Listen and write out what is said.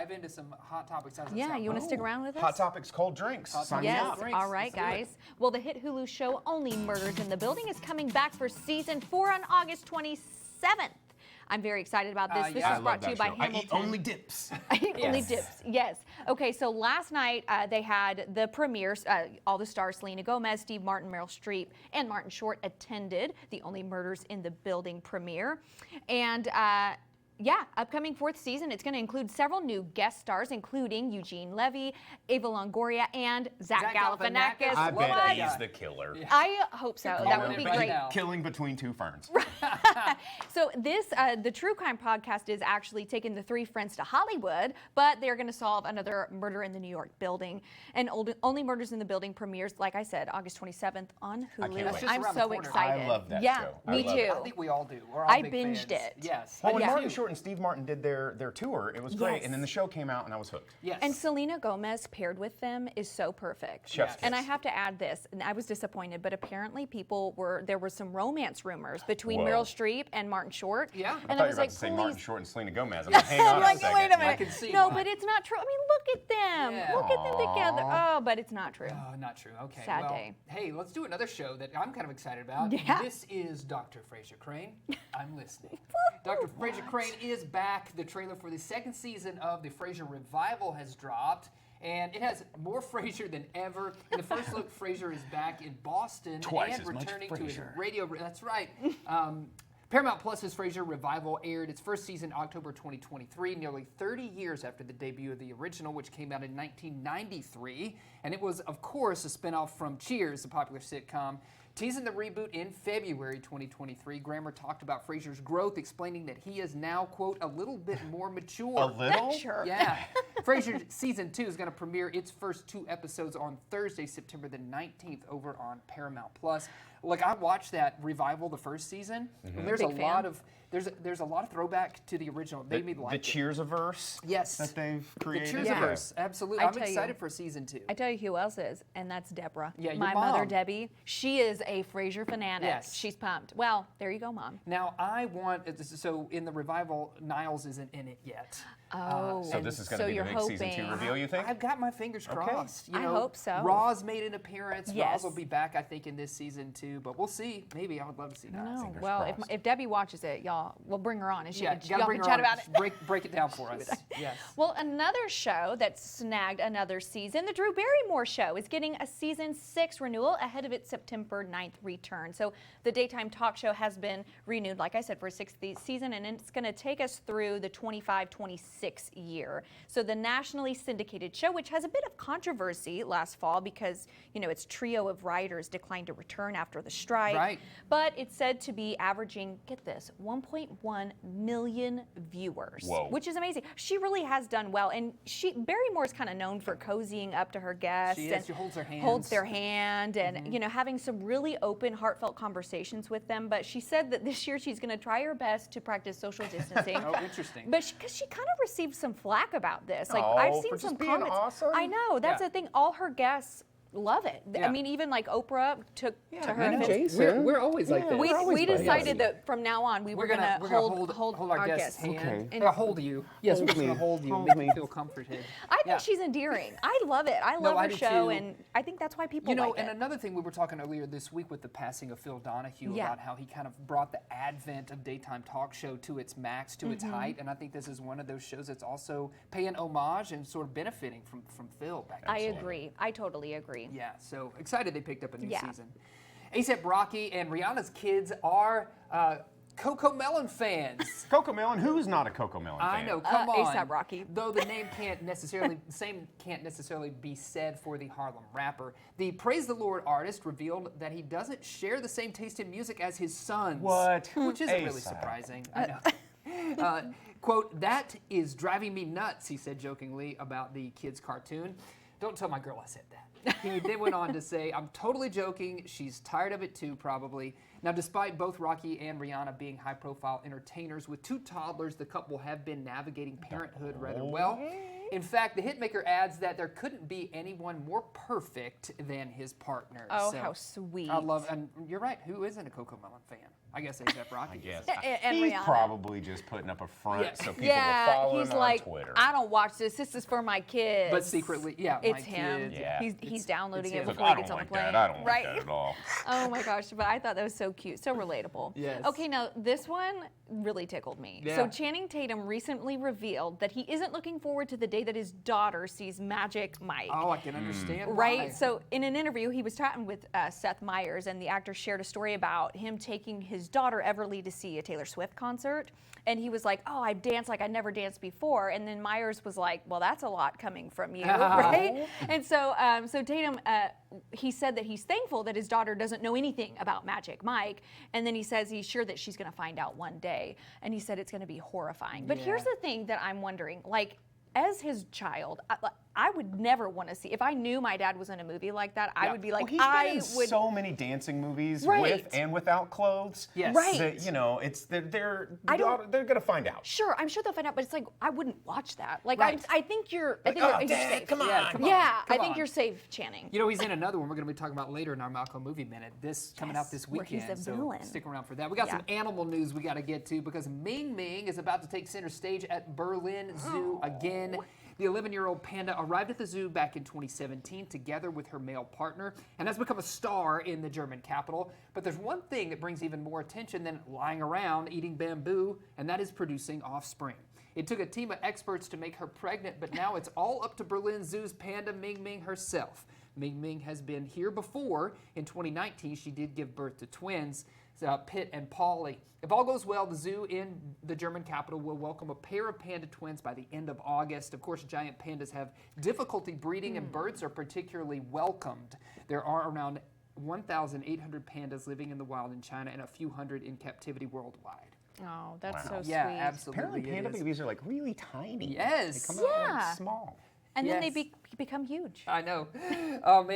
dive into some Hot Topics. Yeah, you want to stick around with us? Hot Topics, cold drinks. Sign me up. Yes, all right, guys. Well, the hit Hulu show Only Murders in the Building is coming back for season 4 on August 27th. I'm very excited about this. This is brought to you by Hamilton. I eat only dips. I eat only dips, yes. Okay, so last night they had the premieres. All the stars, Selena Gomez, Steve Martin, Meryl Streep, and Martin Short attended the Only Murders in the Building premiere. And yeah, upcoming 4th season, it's going to include several new guest stars, including Eugene Levy, Ava Longoria, and Zach Galifianakis. I bet he's the killer. Yeah. I hope so. That would be great. Killing between two ferns. So this, the True Crime podcast is actually taking the 3 friends to Hollywood, but they're going to solve another murder in the New York building. And Only Murders in the Building premieres, like I said, August 27th on Hulu. I'm so excited. I love that show. Yeah, me too. I think we all do. I binged it. Yes. Well, when Martin Short and Steve Martin did their tour, it was great, and then the show came out, and I was hooked. Yes. And Selena Gomez paired with them is so perfect. Chef's kiss. And I have to add this, and I was disappointed, but apparently there were some romance rumors between Meryl Streep and Martin Short. Yeah. And I was like, please. Say Martin Short and Selena Gomez. I'm like, hang on a second. Wait a minute. I can see no, why. but it's not true. I mean, look at them. Yeah. Look at them together. Oh, but it's not true. Oh, not true. Okay. Sad well, day. Hey, let's do another show that I'm kind of excited about. Yeah. This is Dr. Frasier Crane. I'm listening. Dr. Frasier Crane is back. The trailer for the 2nd season of the Frasier revival has dropped. And it has more Frasier than ever. In the first look, Frasier is back in Boston and returning to his radio. That's right. Paramount Plus's Frasier revival aired its first season October 2023, nearly 30 years after the debut of the original, which came out in 1993. And it was, of course, a spinoff from Cheers, the popular sitcom. Teasing the reboot in February 2023, Grammer talked about Frasier's growth, explaining that he is now, quote, a little bit more mature. A little? Sure. Yeah. Frasier Season 2 is going to premiere its first 2 episodes on Thursday, September the 19th over on Paramount Plus. Like, I watched that revival the first season, and there's there's a lot of throwback to the original. They made like the Cheers-averse that they've created. The Cheers-averse, absolutely. I'm excited for season 2. I tell you who else is, and that's Deborah. Yeah, my mother, Debbie. She is a Frasier fanatic. Yes. She's pumped. Well, there you go, Mom. Now, I want, so in the revival, Niles isn't in it yet. Oh, so this is going to be the big season 2 reveal, you think? I've got my fingers crossed. You know, I hope so. Roz made an appearance. Yes. Roz will be back, I think, in this season too. But we'll see. Maybe I would love to see Niles. No. Well, if Debbie watches it, y'all, we'll bring her on and she y'all can chat about it. Break it down for us. Yes. Well, another show that snagged another season, the Drew Barrymore Show, is getting a season 6 renewal ahead of its September 9th return. So the daytime talk show has been renewed, like I said, for a 6th season, and it's going to take us through the 25-26 year. So the nationally syndicated show, which has a bit of controversy last fall because, you know, its trio of writers declined to return after the strike. Right. But it's said to be averaging, get this, 1.1 million viewers, which is amazing. She really has done well, and Barrymore's kind of known for cozying up to her guests. She holds her hand. Holds their hand, and you know, having some really open, heartfelt conversations with them. But she said that this year she's going to try her best to practice social distancing. Oh, interesting. But because she kind of received some flack about this. Like I've seen some comments. Awesome? I know that's the thing. All her guests love it. Yeah. I mean, even like Oprah took to her. And Jason. We're always like this. We decided that from now on we were going to hold our guests' hand. Okay. And hold you. Yes, we're going to hold you. Make you feel comforted. I think she's endearing. I love it. I love her show, and I think that's why people like it. And another thing, we were talking earlier this week with the passing of Phil Donahue about how he kind of brought the advent of daytime talk show to its max, to its height, and I think this is one of those shows that's also paying homage and sort of benefiting from Phil back then. I agree. I totally agree. Yeah, so excited they picked up a new season. A$AP Rocky and Rihanna's kids are Coco Melon fans. Coco Melon? Who's not a Coco Melon fan? I know, come on. A$AP Rocky. Though the name can't necessarily be said for the Harlem rapper. The Praise the Lord artist revealed that he doesn't share the same taste in music as his sons. What? Which isn't really surprising. I know. Quote, "That is driving me nuts," he said jokingly about the kids' cartoon. Don't tell my girl I said that. He then went on to say, "I'm totally joking. She's tired of it too, probably." Now, despite both Rocky and Rihanna being high-profile entertainers with 2 toddlers, the couple have been navigating parenthood rather well. In fact, the hitmaker adds that there couldn't be anyone more perfect than his partner. Oh, so, how sweet. I love, and you're right, who isn't a Coco Melon fan? I guess A$AP Rocky. I guess. And He's Rihanna. probably just putting up a front Yeah. so people will Yeah, follow he's him like, on Twitter. I don't watch this. This is for my kids. But secretly, yeah, it's my him. kids. Yeah. He's downloading it's it him. Look, before I he don't gets on the like plane. that. I don't right? like that at all. Oh my gosh, but I thought that was so cute, so relatable. Yes. Okay, now this one really tickled me. Yeah. So Channing Tatum recently revealed that he isn't looking forward to the day that his daughter sees Magic Mike. Oh, I can understand. Right. why. So in an interview, he was chatting with Seth Meyers, and the actor shared a story about him taking his daughter Everly to see a Taylor Swift concert. And he was like, "Oh, I danced like I never danced before." And then Myers was like, "Well, that's a lot coming from you, right?" And so, so Tatum, he said that he's thankful that his daughter doesn't know anything about Magic Mike. And then he says he's sure that she's going to find out one day. And he said it's going to be horrifying. But here's Yeah. the thing that I'm wondering, like, as his child, I would never want to see. If I knew my dad was in a movie like that, I Yeah. would be like, Well, he's I been in would. so many dancing movies Right. with and without clothes. Yes. Right. That, you know, it's they're I don't- gonna find out. Sure, I'm sure they'll find out, but it's like I wouldn't watch that. Like Right. I think you're. I Like, think, oh, I think you're Dad, safe. come on. Yeah, come on. Yeah, I Come think on. you're safe, Channing. You know, he's in another one we're going to be talking about later in our Malcolm Movie Minute. This coming out this where he's weekend, a so villain. stick around for that. We got Yeah. some animal news we got to get to because Ming Ming is about to take center stage at Berlin Zoo again. The 11-year-old panda arrived at the zoo back in 2017 together with her male partner and has become a star in the German capital. But there's one thing that brings even more attention than lying around eating bamboo, and that is producing offspring. It took a team of experts to make her pregnant, but now it's all up to Berlin Zoo's panda Ming Ming herself. Ming Ming has been here before. In 2019, she did give birth to twins, Pitt and Polly. If all goes well, the zoo in the German capital will welcome a pair of panda twins by the end of August. Of course, giant pandas have difficulty breeding, and birds are particularly welcomed. There are around 1,800 pandas living in the wild in China and a few hundred in captivity worldwide. Oh, that's Wow. so Yeah, sweet. absolutely. Apparently, it panda is. babies are like really tiny. Yes. They come out Yeah. like small. And then they Yes. become huge. I know. Oh man,